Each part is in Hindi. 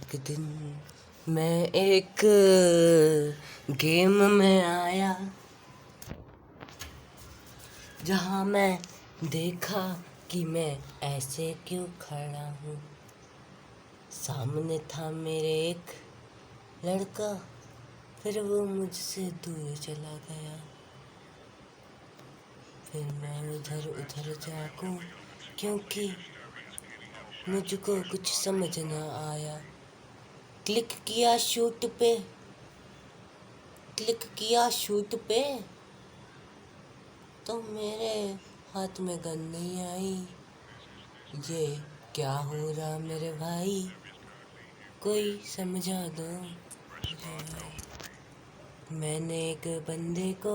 एक दिन मैं एक गेम में आया, जहाँ मैं देखा कि मैं ऐसे क्यों खड़ा हूँ। सामने था मेरे एक लड़का, फिर वो मुझसे दूर चला गया। फिर मैं उधर उधर झाँकूं, क्योंकि मुझको कुछ समझ न आया। क्लिक किया शूट पे तो मेरे हाथ में गन नहीं आई। ये क्या हो रहा मेरे भाई, कोई समझा दो मुझे भाई। मैंने एक बंदे को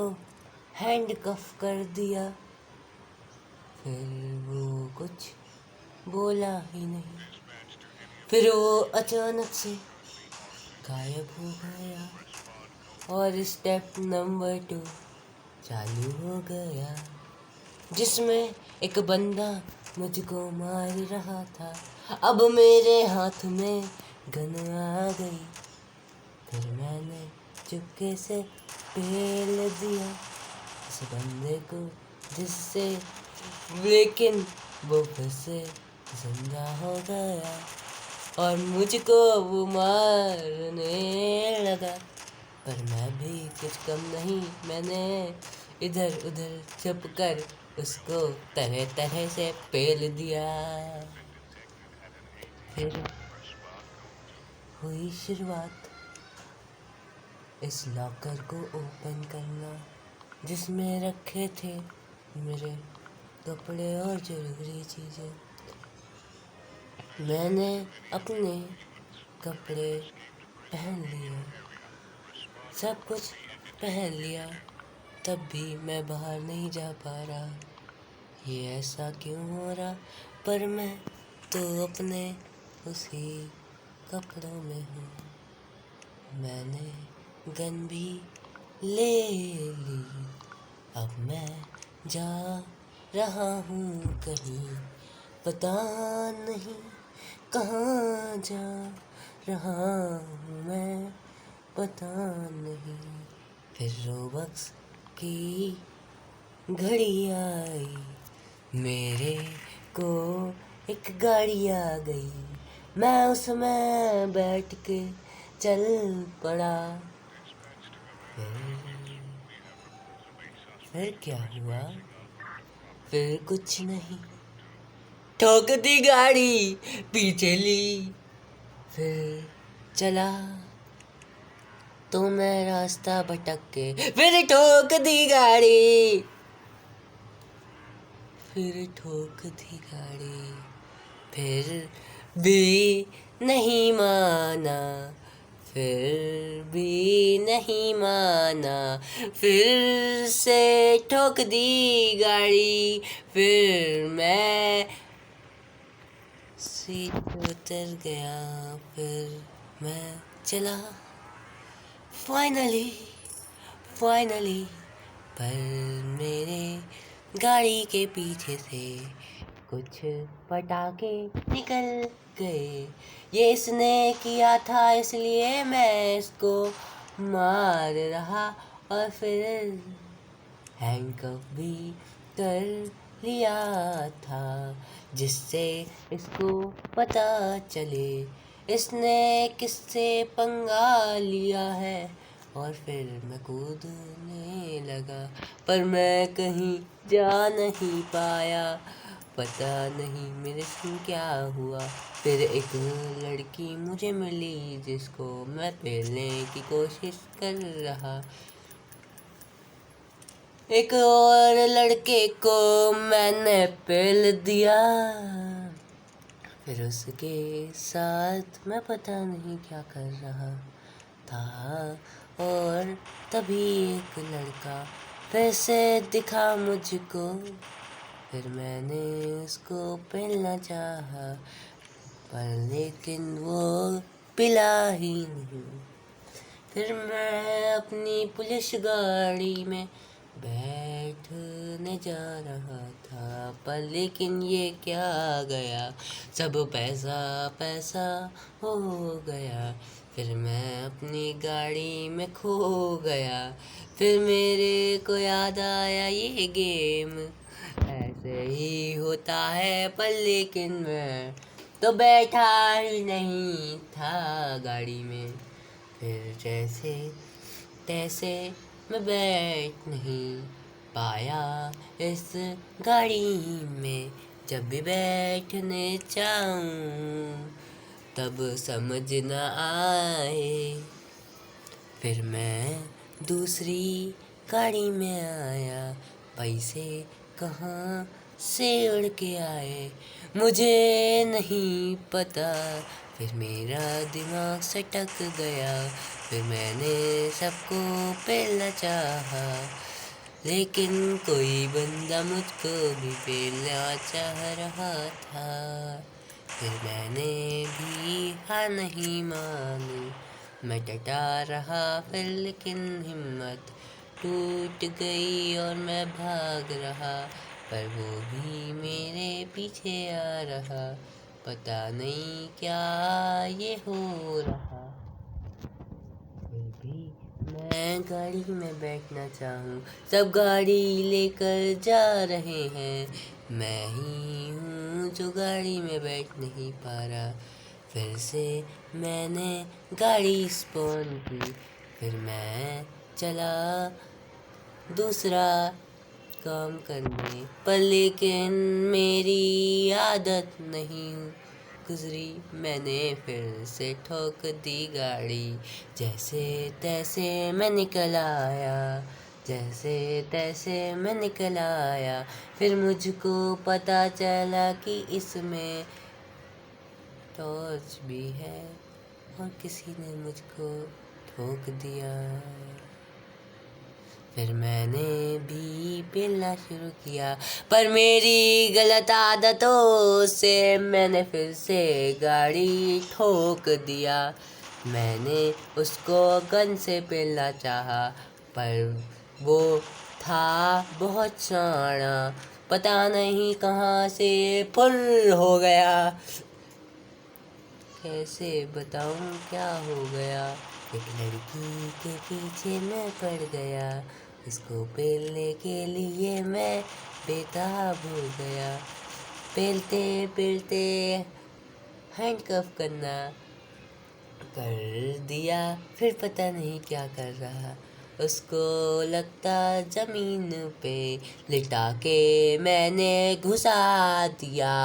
हैंडकफ कर दिया, फिर वो कुछ बोला ही नहीं। फिर वो अचानक से गायब हो गया और स्टेप नंबर 2 चालू हो गया, जिसमें एक बंदा मुझको मार रहा था। अब मेरे हाथ में गन आ गई, फिर मैंने चुपके से पेल दिया इस बंदे को, जिससे लेकिन वो फिर से जिंदा हो गया और मुझको वो मारने लगा। पर मैं भी कुछ कम नहीं, मैंने इधर उधर छुप कर उसको तरह तरह से पेल दिया। फिर हुई शुरुआत इस लॉकर को ओपन करना, जिसमें रखे थे मेरे कपड़े और जरूरी चीज़ें। मैंने अपने कपड़े पहन लिए, सब कुछ पहन लिया, तब भी मैं बाहर नहीं जा पा रहा। ये ऐसा क्यों हो रहा, पर मैं तो अपने उसी कपड़ों में हूँ। मैंने गन भी ले ली, अब मैं जा रहा हूँ कहीं, पता नहीं कहाँ जा रहा हूँ मैं, पता नहीं। फिर रोबक्स की घड़ी आई, मेरे को एक गाड़ी आ गई, मैं उसमें बैठ के चल पड़ा। फिर क्या हुआ, फिर कुछ नहीं, ठोक दी गाड़ी, पीछे ली, फिर चला तो मैं रास्ता भटक के फिर ठोक दी गाड़ी, फिर ठोक दी गाड़ी, फिर भी नहीं माना, फिर भी नहीं माना, फिर से ठोक दी गाड़ी, फिर मैं सीट पे उतर गया, फिर मैं चला फाइनली। पर मेरे गाड़ी के पीछे से कुछ पटाखे निकल गए। ये इसने किया था, इसलिए मैं इसको मार रहा और फिर हैंडकफ भी कर लिया था, जिससे इसको पता चले इसने किससे पंगा लिया है। और फिर मैं कूदने लगा, पर मैं कहीं जा नहीं पाया, पता नहीं मेरे संग क्या हुआ। फिर एक लड़की मुझे मिली, जिसको मैं पेलने की कोशिश कर रहा। एक और लड़के को मैंने पेल दिया, फिर उसके साथ मैं पता नहीं क्या कर रहा था, और तभी एक लड़का फिर से दिखा मुझको, फिर मैंने उसको पेलना चाहा, पर लेकिन वो पिला ही नहीं। फिर मैं अपनी पुलिस गाड़ी में बैठ बैठने जा रहा था, पर लेकिन ये क्या गया, सब पैसा पैसा हो गया। फिर मैं अपनी गाड़ी में खो गया, फिर मेरे को याद आया ये गेम ऐसे ही होता है, पर लेकिन मैं तो बैठा ही नहीं था गाड़ी में। फिर जैसे तैसे मैं बैठ नहीं पाया इस गाड़ी में। जब भी बैठने जाऊं तब समझ न आए, फिर मैं दूसरी गाड़ी में आया। पैसे कहाँ से उड़ के आए मुझे नहीं पता, फिर मेरा दिमाग सटक गया। फिर मैंने सबको पेलना चाहा, लेकिन कोई बंदा मुझको भी पेलना चाह रहा था। फिर मैंने भी हार नहीं मानी, मैं डटा रहा, फिर लेकिन हिम्मत टूट गई और मैं भाग रहा, पर वो भी मेरे पीछे आ रहा। पता नहीं क्या ये हो रहा, फिर भी मैं गाड़ी में बैठना चाहूँ। सब गाड़ी लेकर जा रहे हैं, मैं ही हूँ जो गाड़ी में बैठ नहीं पा रहा। फिर से मैंने गाड़ी स्पॉन की, फिर मैं चला दूसरा काम करने, पर लेकिन मेरी आदत नहीं गुजरी। मैंने फिर से ठोक दी गाड़ी, जैसे तैसे मैं निकल आया, जैसे तैसे मैं निकल आया। फिर मुझको पता चला कि इसमें टॉर्च भी है और किसी ने मुझको ठोक दिया। फिर मैंने भी पीना शुरू किया, पर मेरी गलत आदतों से मैंने फिर से गाड़ी ठोक दिया। मैंने उसको गन से पेलना चाहा, पर वो था बहुत शाना, पता नहीं कहाँ से फुर हो गया। कैसे बताऊँ क्या हो गया। एक लड़की के पीछे मैं पड़ गया, इसको पेलने के लिए मैं बेताब हो गया। पेलते पेलते हैंडकफ करना कर दिया, फिर पता नहीं क्या कर रहा। उसको लगता जमीन पे लिटा के मैंने घुसा दिया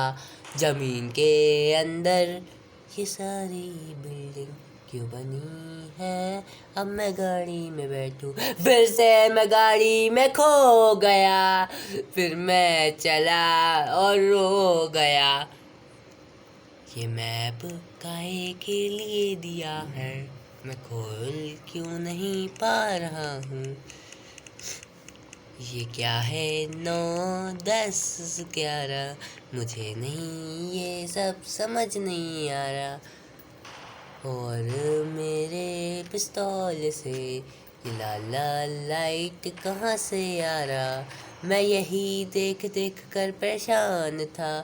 जमीन के अंदर। ये सारी बिल्डिंग क्यों बनी है, अब मैं गाड़ी में बैठूं। फिर से मैं गाड़ी में खो गया, फिर मैं चला और रो गया। ये मैप काहे के लिए दिया है, मैं खोल क्यों नहीं पा रहा हूँ। ये क्या है 9, 10, 11, मुझे नहीं ये सब समझ नहीं आ रहा। और मेरे पिस्तौल से ये लाला लाइट कहाँ से आ रहा। मैं यही देख देख कर परेशान था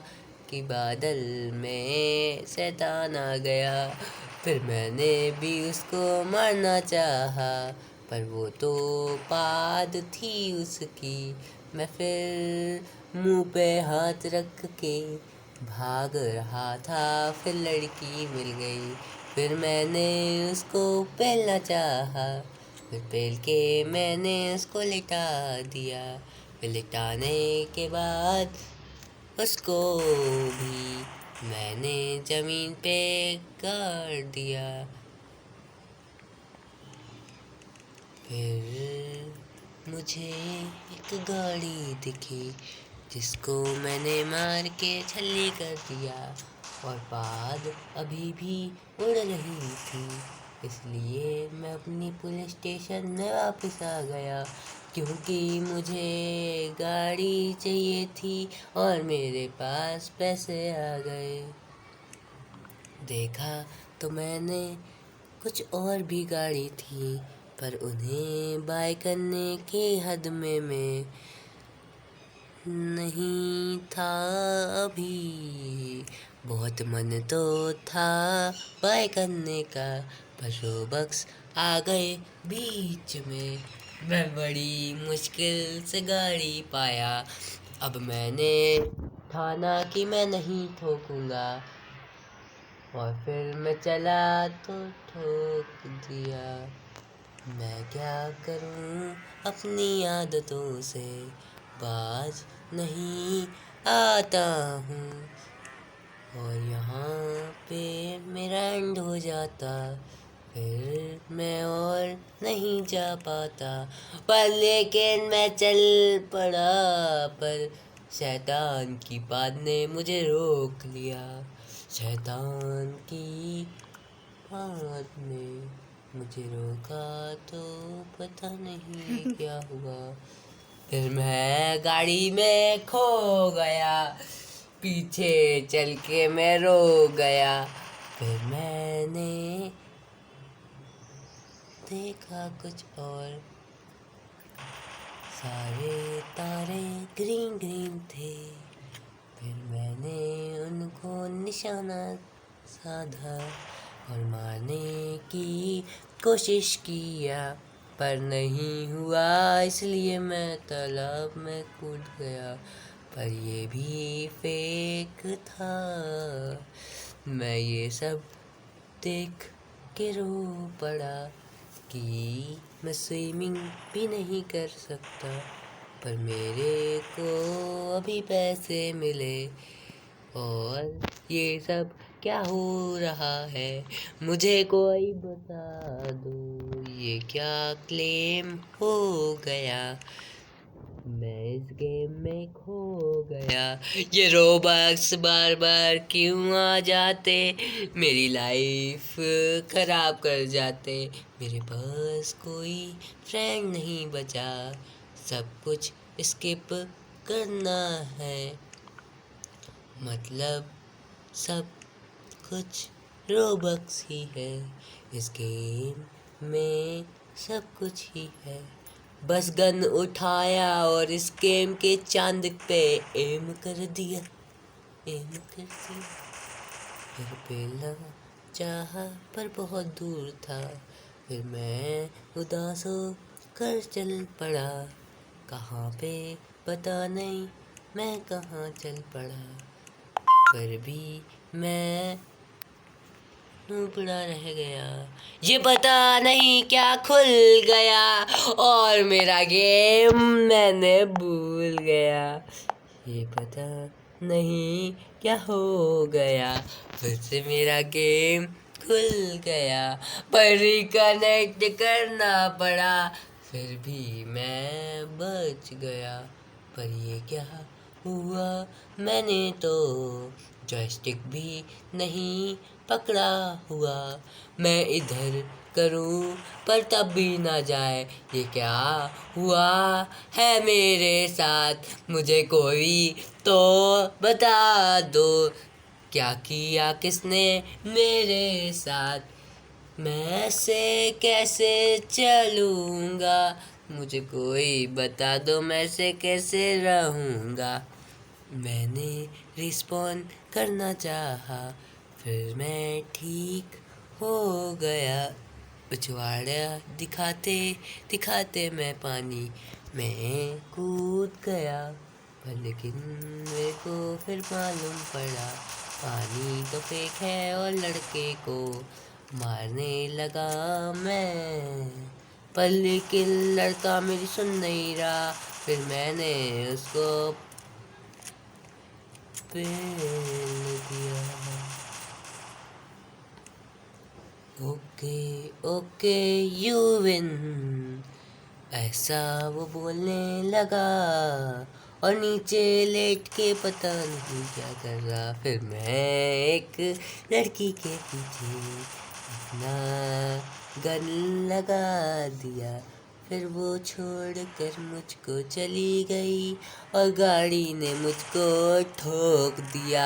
कि बादल में शैतान आ गया। फिर मैंने भी उसको मारना चाहा, पर वो तो पाद थी उसकी। मैं फिर मुंह पे हाथ रख के भाग रहा था, फिर लड़की मिल गई। फिर मैंने उसको पेलना चाहा, फिर पेल के मैंने उसको लिटा दिया। फिर लिटाने के बाद उसको भी मैंने जमीन पे गाड़ दिया। फिर मुझे एक गाड़ी दिखी, जिसको मैंने मार के छल्ली कर दिया, और बाद अभी भी उड़ रही थी। इसलिए मैं अपनी पुलिस स्टेशन में वापस आ गया, क्योंकि मुझे गाड़ी चाहिए थी और मेरे पास पैसे आ गए। देखा तो मैंने कुछ और भी गाड़ी थी, पर उन्हें बाय करने के हद में मैं नहीं था अभी, बहुत मन तो था बाय करने का, पर रोबक्स आ गए बीच में। मैं बड़ी मुश्किल से गाड़ी पाया, अब मैंने ठाना कि मैं नहीं ठोकूंगा, और फिर मैं चला तो ठोक दिया। मैं क्या करूं अपनी आदतों से, बाज नहीं आता हूँ, और यहाँ पे मेरा एंड हो जाता, फिर मैं और नहीं जा पाता। पर लेकिन मैं चल पड़ा, पर शैतान की बात ने मुझे रोक लिया। शैतान की बात ने मुझे रोका तो पता नहीं क्या हुआ। फिर मैं गाड़ी में खो गया, पीछे चल के मैं रो गया। फिर मैंने देखा कुछ और, सारे तारे ग्रीन ग्रीन थे। फिर मैंने उनको निशाना साधा और मारने की कोशिश किया, पर नहीं हुआ, इसलिए मैं तालाब में कूद गया। पर ये भी फेक था, मैं ये सब देख के रो पड़ा कि मैं स्विमिंग भी नहीं कर सकता। पर मेरे को अभी पैसे मिले, और ये सब क्या हो रहा है, मुझे कोई बता दो, ये क्या क्लेम हो गया। मैं इस गेम में खो गया, ये रोबक्स बार बार क्यों आ जाते, मेरी लाइफ खराब कर जाते। मेरे पास कोई फ्रेंड नहीं बचा, सब कुछ स्किप करना है, मतलब सब कुछ रोबक्स ही है। इस गेम में सब कुछ ही है, बस गन उठाया और इस गेम के चांद पे एम कर दिया, एम कर दिया। फिर पहला चाहा पर बहुत दूर था, फिर मैं उदास हो कर चल पड़ा, कहाँ पे पता नहीं मैं कहाँ चल पड़ा। पर भी मैं टुकड़ा रह गया, ये पता नहीं क्या खुल गया, और मेरा गेम मैंने भूल गया। ये पता नहीं क्या हो गया, फिर से मेरा गेम खुल गया, पर रिकनेक्ट करना पड़ा, फिर भी मैं बच गया। पर ये क्या हुआ, मैंने तो जॉयस्टिक भी नहीं पकड़ा हुआ, मैं इधर करूं पर तब भी ना जाए, ये क्या हुआ है मेरे साथ, मुझे कोई तो बता दो, क्या किया किसने मेरे साथ, मैं ऐसे कैसे चलूँगा, मुझे कोई बता दो मैं ऐसे कैसे रहूँगा। मैंने रिस्पॉन्ड करना चाहा, फिर मैं ठीक हो गया, पिछवाड़ा दिखाते दिखाते मैं पानी में कूद गया। पर लेकिन मेरे को फिर मालूम पड़ा, पानी तो फेक है और लड़के को मारने लगा मैं, पर लेकिन लड़का मेरी सुन नहीं रहा, फिर मैंने उसको पेल दिया। ओके ओके यू विन, ऐसा वो बोलने लगा, और नीचे लेट के पता नहीं क्या कर रहा। फिर मैं एक लड़की के पीछे अपना गन लगा दिया, फिर वो छोड़ कर मुझको चली गई, और गाड़ी ने मुझको ठोक दिया।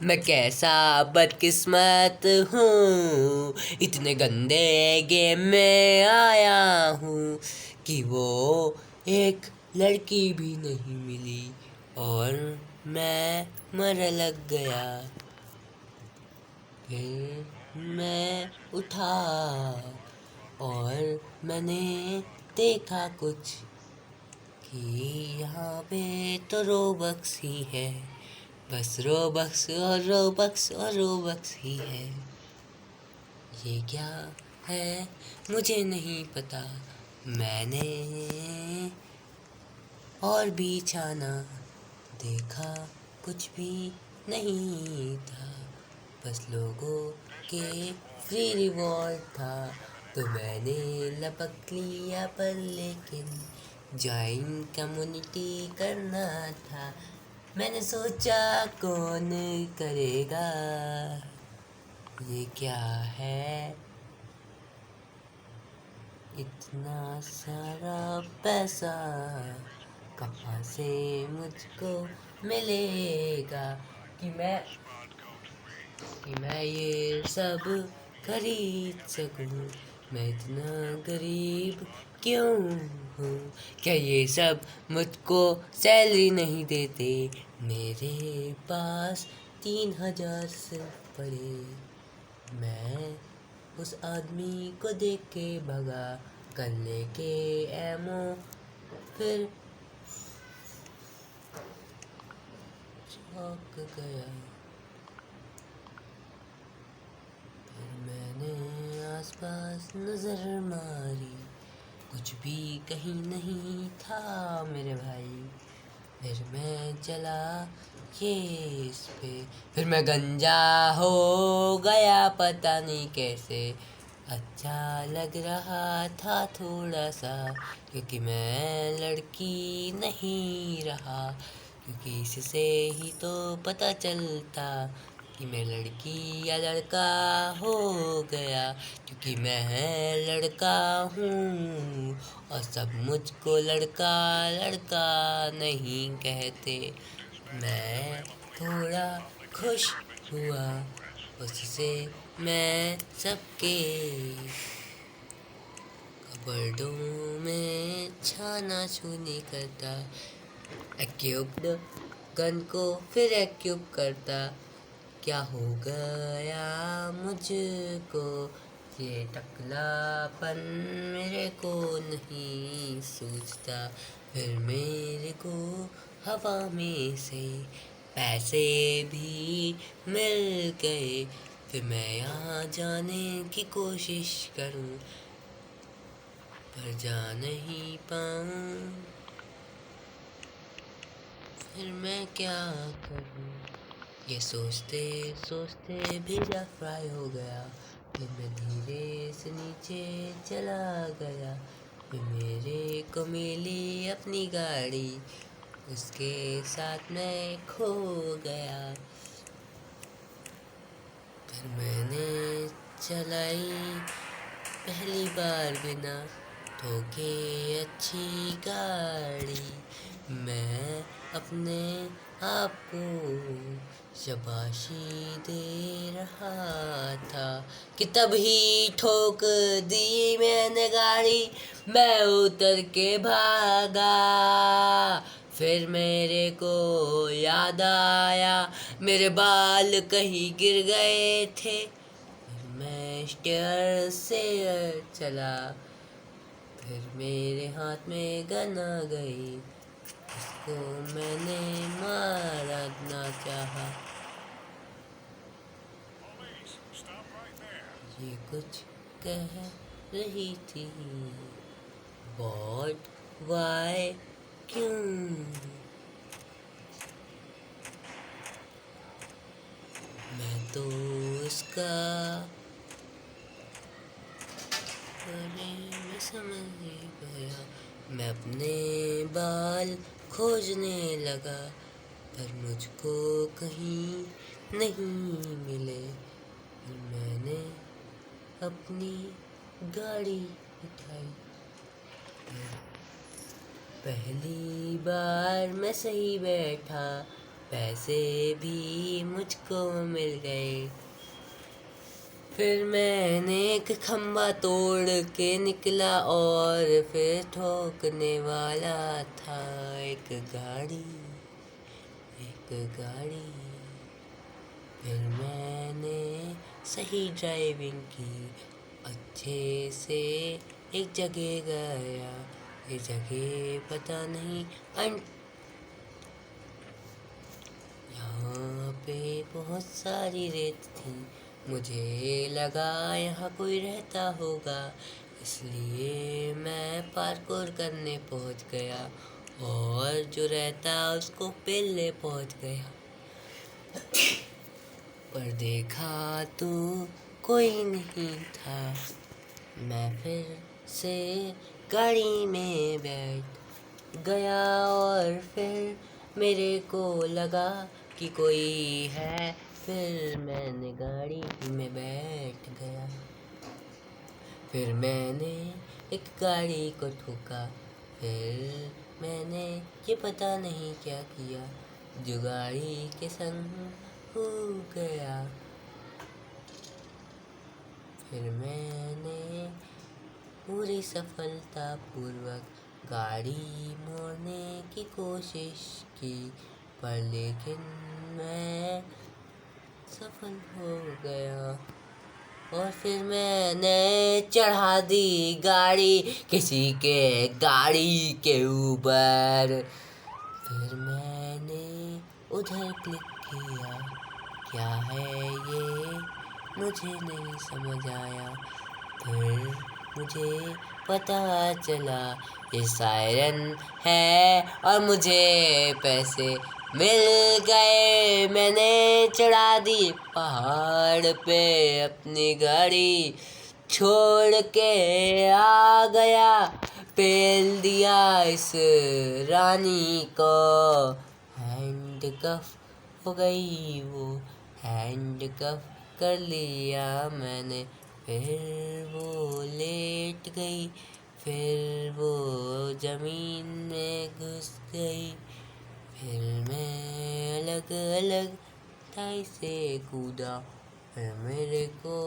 मैं कैसा बदकिस्मत हूँ, इतने गंदे गेम में आया हूँ कि वो एक लड़की भी नहीं मिली, और मैं मर लग गया। फिर मैं उठा और मैंने देखा कुछ कि यहाँ पे तो रोबक्स ही है, बस रोबक्स और रोबक्स और रोबक्स ही है। ये क्या है मुझे नहीं पता, मैंने और भी छाना, देखा कुछ भी नहीं था, बस लोगों के फ्री रिवॉर्ड था। तो मैंने लपक लिया, पर लेकिन ज्वाइन कम्युनिटी करना था। मैंने सोचा कौन करेगा, ये क्या है, इतना सारा पैसा कहाँ से मुझको मिलेगा कि मैं ये सब खरीद सकूं। मैं इतना गरीब क्यों हूँ? क्या ये सब मुझको सैलरी नहीं देते? मेरे पास 3,000 सिर्फ पड़े। मैं उस आदमी को देख के भगा, गले के एमो, फिर चौंक गया। फिर मैंने आसपास नजर मारी, कुछ भी कहीं नहीं था मेरे भाई। फिर मैं चला केस पे, फिर मैं गंजा हो गया पता नहीं कैसे। अच्छा लग रहा था थोड़ा सा, क्योंकि मैं लड़की नहीं रहा, क्योंकि इससे ही तो पता चलता कि मैं लड़की या लड़का हो गया, क्योंकि मैं लड़का हूँ और सब मुझको लड़का लड़का नहीं कहते। मैं थोड़ा खुश हुआ उससे, मैं सबके कपड़ों में छाना छूनी करता, एक्यूब्ड गन को फिर एक्यूब करता। क्या हो गया मुझको, ये टकलापन मेरे को नहीं सूझता। फिर मेरे को हवा में से पैसे भी मिल गए, फिर मैं यहाँ जाने की कोशिश करूँ, पर जा नहीं पाऊँ। फिर मैं क्या करूँ, ये सोचते सोचते भेजा फ्राई हो गया। फिर मैं धीरे से नीचे चला गया, फिर मेरे को मिली अपनी गाड़ी, उसके साथ मैं खो गया। फिर मैंने चलाई पहली बार बिना ठोके अच्छी गाड़ी, मैं अपने आप को शाबाशी दे रहा था कि तभी ठोक दी मैंने गाड़ी, मैं उतर के भागा। फिर मेरे को याद आया मेरे बाल कहीं गिर गए थे, मैं स्टेयर से चला, फिर मेरे हाथ में गन आ गई, उसको मैंने मारना चाहा। ये कुछ कह रही थी, व्हाट, वाई, क्यों? मैं तो उसका मैं समझ नहीं पाया। मैं अपने बाल खोजने लगा, पर मुझको कहीं नहीं मिले। फिर मैंने अपनी गाड़ी उठाई, पहली बार मैं सही बैठा, पैसे भी मुझको मिल गए। फिर मैंने एक खंबा तोड़ के निकला और फिर ठोकने वाला था एक गाड़ी, गाड़ी। फिर मैंने सही ड्राइविंग की, अच्छे से एक जगह गया। ये जगह पता नहीं यहाँ पे बहुत सारी रेत थी। मुझे लगा यहाँ कोई रहता होगा, इसलिए मैं पार्कोर करने पहुँच गया और जो रहता उसको पेलने पहुँच गया। पर देखा तो कोई नहीं था। मैं फिर से गाड़ी में बैठ गया और फिर मेरे को लगा कि कोई है। फिर मैंने गाड़ी में बैठ गया। फिर मैंने एक गाड़ी को ठोका। फिर मैंने ये पता नहीं क्या किया, जो गाड़ी के संग हो गया। फिर मैंने पूरी सफलतापूर्वक गाड़ी मोड़ने की कोशिश की, पर लेकिन मैं सफल हो गया। और फिर मैंने चढ़ा दी गाड़ी किसी के गाड़ी के ऊपर। फिर मैंने उधर क्लिक किया। क्या है ये मुझे नहीं समझ आया। फिर मुझे पता चला ये सायरन है और मुझे पैसे मिल गए। मैंने चढ़ा दी पहाड़ पे अपनी गाड़ी, छोड़ के आ गया, पेल दिया इस रानी को। हैंडकफ हो गई वो, हैंडकफ कर लिया मैंने। फिर वो लेट गई, फिर वो जमीन में घुस गई। फिर मैं अलग अलग ठाई से कूदा। फिर मेरे को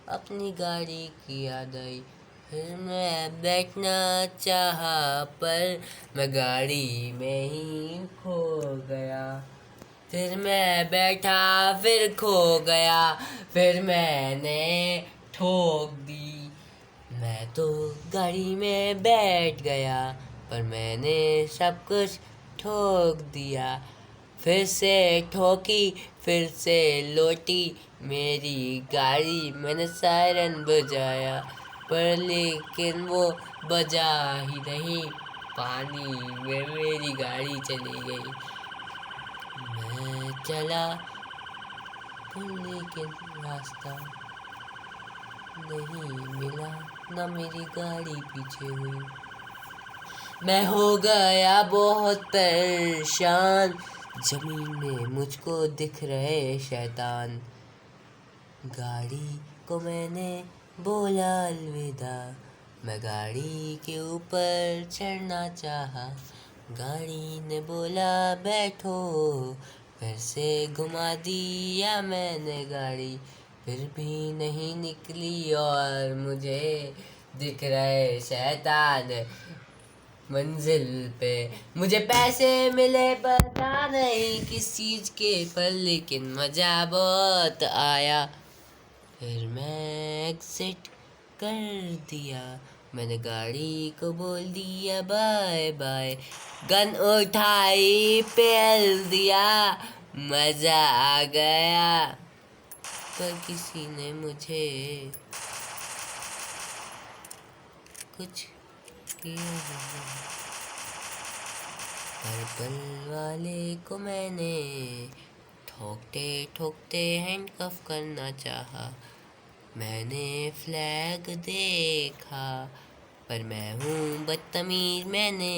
अपनी गाड़ी की याद आई। फिर मैं बैठना चाहा, पर मैं गाड़ी में ही खो गया। फिर मैं बैठा, फिर खो गया। फिर मैंने ठोक दी। मैं तो गाड़ी में बैठ गया, पर मैंने सब कुछ ठोक दिया। फिर से ठोकी, फिर से लौटी मेरी गाड़ी। मैंने सायरन बजाया, पर लेकिन वो बजा ही नहीं। पानी में मेरी गाड़ी चली गई। मैं चला, पर लेकिन रास्ता नहीं मिला, न मेरी गाड़ी पीछे हुई। मैं हो गया बहुत परेशान। जमीन में मुझको दिख रहे शैतान। गाड़ी को मैंने बोला अलविदा। मैं गाड़ी के ऊपर चढ़ना चाहा। गाड़ी ने बोला बैठो। फिर से घुमा दिया मैंने गाड़ी, फिर भी नहीं निकली और मुझे दिख रहे शैतान मंजिल पे। मुझे पैसे मिले पता नहीं किस चीज के, पर लेकिन मजा बहुत आया। फिर मैं एग्जिट कर दिया। मैंने गाड़ी को बोल दिया बाय बाय। गन उठाई, पेल दिया, मजा आ गया। पर किसी ने मुझे कुछ किया नहीं। पर्पल वाले को मैंने ठोकते ठोकते हैंडकफ करना चाहा। मैंने फ्लैग देखा, पर मैं हूँ बदतमीज, मैंने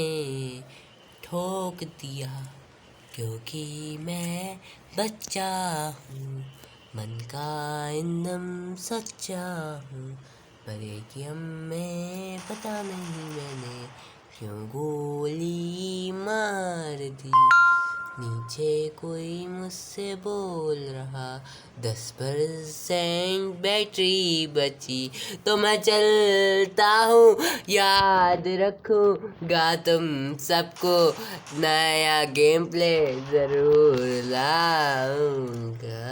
ठोक दिया। क्योंकि मैं बच्चा हूँ, मन का एकदम सच्चा हूँ। पर एटीएम में पता नहीं मैंने क्यों गोली मार दी। नीचे कोई मुझसे बोल रहा 10% बैटरी बची तो मैं चलता हूँ। याद रखूँगा तुम सबको, नया गेम प्ले ज़रूर लाऊंगा।